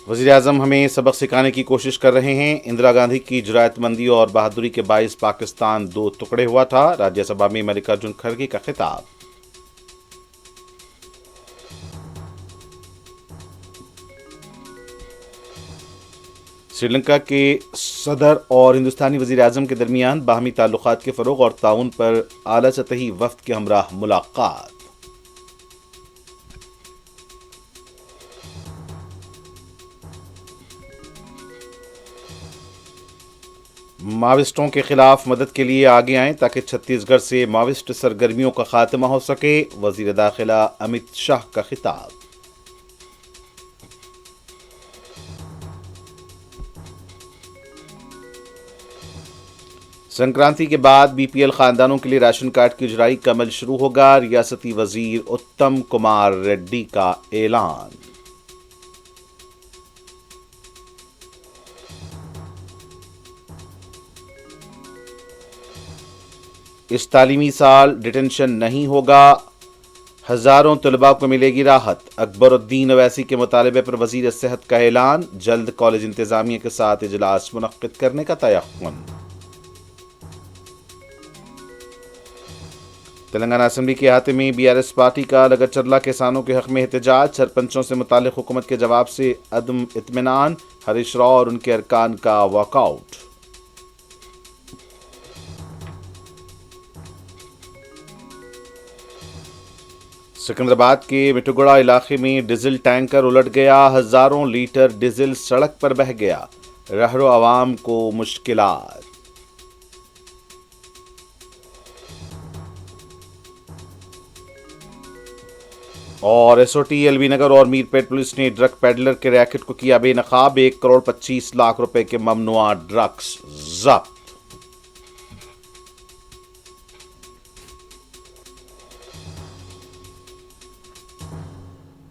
وزیر اعظم ہمیں سبق سکھانے کی کوشش کر رہے ہیں. اندرا گاندھی کی جرأت مندی اور بہادری کے باعث پاکستان 2 ٹکڑے ہوا تھا. راجیہ سبھا میں ملکارجن کھڑگے کا خطاب. سری لنکا کے صدر اور ہندوستانی وزیر اعظم کے درمیان باہمی تعلقات کے فروغ اور تعاون پر اعلیٰ سطحی وفد کے ہمراہ ملاقات. ماویسٹوں کے خلاف مدد کے لیے آگے آئیں تاکہ چھتیس گڑھ سے ماویسٹ سرگرمیوں کا خاتمہ ہو سکے. وزیر داخلہ امت شاہ کا خطاب. سنکرانتی کے بعد بی پی ایل خاندانوں کے لیے راشن کارڈ کی اجرائی کا عمل شروع ہوگا. ریاستی وزیر اتم کمار ریڈی کا اعلان. اس تعلیمی سال ڈیٹینشن نہیں ہوگا. ہزاروں طلباء کو ملے گی راحت. اکبر الدین اویسی کے مطالبے پر وزیر صحت کا اعلان. جلد کالج انتظامیہ کے ساتھ اجلاس منعقد کرنے کا تیقن. تلنگانہ اسمبلی کے احاطے میں بی آر ایس پارٹی کا لگت چرلا کسانوں کے حق میں احتجاج. سرپنچوں سے متعلق حکومت کے جواب سے عدم اطمینان. ہریش راؤ اور ان کے ارکان کا واک آؤٹ. سکندرآباد کے مٹھوگڑا علاقے میں ڈیزل ٹینکر الٹ گیا. ہزاروں لیٹر ڈیزل سڑک پر بہہ گیا. رہرو عوام کو مشکلات. اور S O T L B Nagar اور میر پیٹ پولیس نے ڈرگ پیڈلر کے ریکٹ کو کیا بے نقاب. 1 کروڑ 25 لاکھ روپے کے ممنوعہ ڈرگس ضبط.